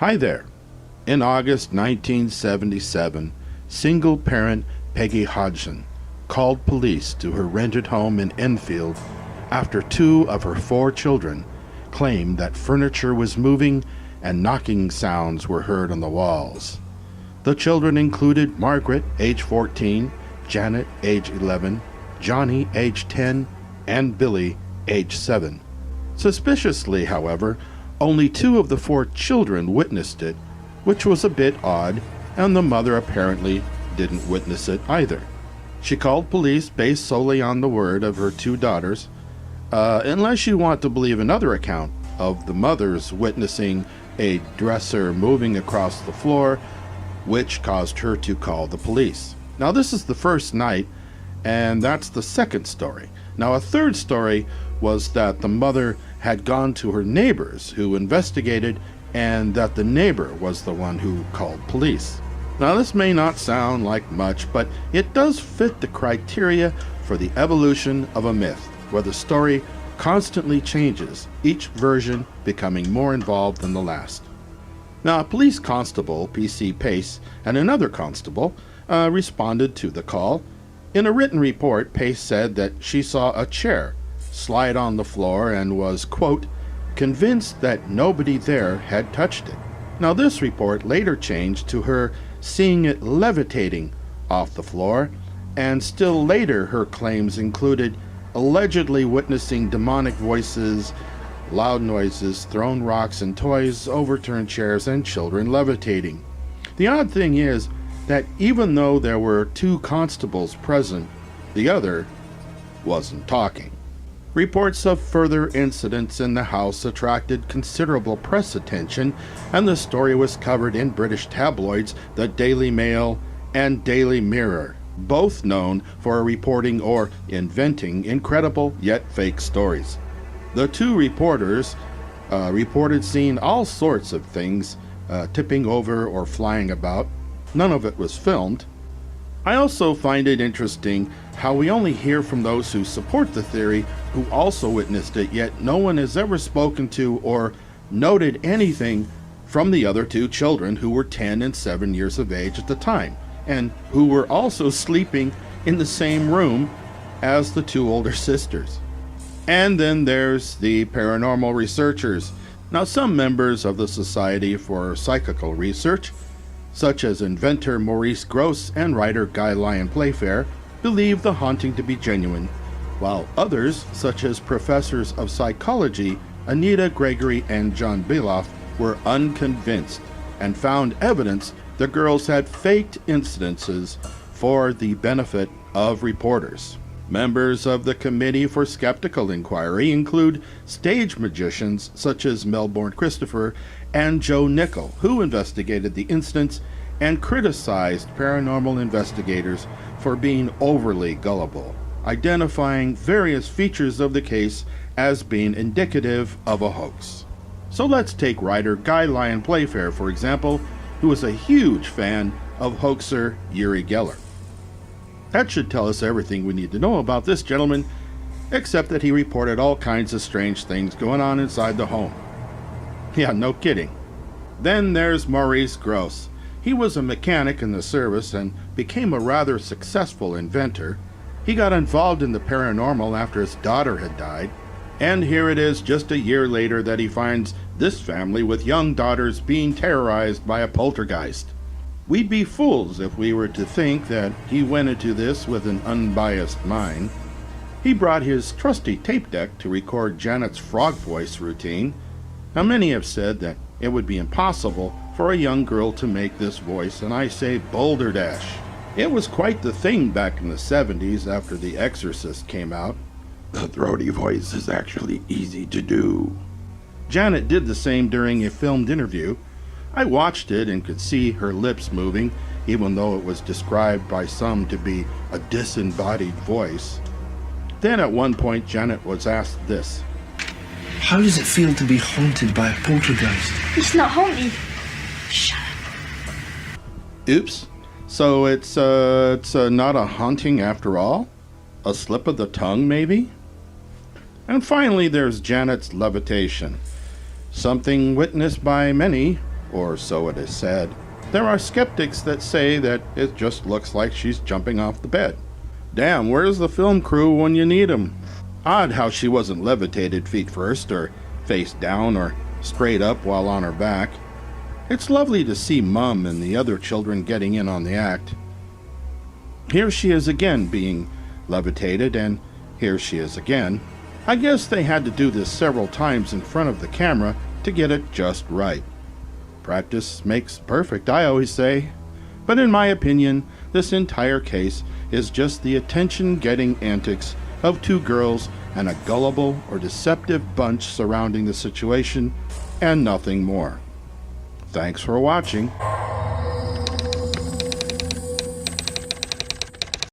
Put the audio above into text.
Hi there. In August 1977, single-parent Peggy Hodgson called police to her rented home in Enfield after 2 of her 4 children claimed that furniture was moving and knocking sounds were heard on the walls. The children included Margaret, age 14, Janet, age 11, Johnny, age 10, and Billy, age 7. Suspiciously, however, only 2 of the 4 children witnessed it, which was a bit odd, and the mother apparently didn't witness it either. She called police based solely on the word of her 2 daughters, unless you want to believe another account of the mother's witnessing a dresser moving across the floor, which caused her to call the police. Now, this is the first night, and that's the second story. Now, a third story was that the mother had gone to her neighbors who investigated, and that the neighbor was the one who called police. Now, this may not sound like much, but it does fit the criteria for the evolution of a myth, where the story constantly changes, each version becoming more involved than the last. Now, a police constable, P.C. Pace, and another constable responded to the call. In a written report, Pace said that she saw a chair slide on the floor and was, quote, convinced that nobody there had touched it. Now, this report later changed to her seeing it levitating off the floor, and still later her claims included allegedly witnessing demonic voices, loud noises, thrown rocks and toys, overturned chairs, and children levitating. The odd thing is that even though there were 2 constables present, the other wasn't talking. Reports of further incidents in the house attracted considerable press attention, and the story was covered in British tabloids, the Daily Mail and Daily Mirror, both known for reporting or inventing incredible yet fake stories. The 2 reporters reported seeing all sorts of things tipping over or flying about. None of it was filmed. I also find it interesting how we only hear from those who support the theory who also witnessed it, yet no one has ever spoken to or noted anything from the other 2 children who were 10 and 7 years of age at the time, and who were also sleeping in the same room as the 2 older sisters. And then there's the paranormal researchers. Now, some members of the Society for Psychical Research, such as inventor Maurice Grosse and writer Guy Lyon Playfair, believe the haunting to be genuine, while others, such as professors of psychology Anita Gregory and John Beloff, were unconvinced and found evidence the girls had faked incidences for the benefit of reporters. Members of the Committee for Skeptical Inquiry include stage magicians such as Melbourne Christopher and Joe Nickel, who investigated the incidents and criticized paranormal investigators for being overly gullible, identifying various features of the case as being indicative of a hoax. So let's take writer Guy Lyon Playfair, for example, who is a huge fan of hoaxer Uri Geller. That should tell us everything we need to know about this gentleman, except that he reported all kinds of strange things going on inside the home. Yeah, no kidding. Then there's Maurice Grosse. He was a mechanic in the service and became a rather successful inventor. He got involved in the paranormal after his daughter had died, and here it is just a year later that he finds this family with young daughters being terrorized by a poltergeist. We'd be fools if we were to think that he went into this with an unbiased mind. He brought his trusty tape deck to record Janet's frog voice routine. Now, many have said that it would be impossible for a young girl to make this voice, and I say boulder dash. It was quite the thing back in the 70s after The Exorcist came out. The throaty voice is actually easy to do. Janet did the same during a filmed interview. I watched it and could see her lips moving, even though it was described by some to be a disembodied voice. Then at one point, Janet was asked this. How does it feel to be haunted by a poltergeist? It's not haunted. Shut up. Oops. So it's not a haunting after all? A slip of the tongue, maybe? And finally, there's Janet's levitation. Something witnessed by many, or so it is said. There are skeptics that say that it just looks like she's jumping off the bed. Damn, where's the film crew when you need 'em? Odd how she wasn't levitated feet first, or face down, or straight up while on her back. It's lovely to see Mum and the other children getting in on the act. Here she is again being levitated, and here she is again. I guess they had to do this several times in front of the camera to get it just right. Practice makes perfect, I always say. But in my opinion, this entire case is just the attention-getting antics of two girls and a gullible or deceptive bunch surrounding the situation, and nothing more. Thanks for watching.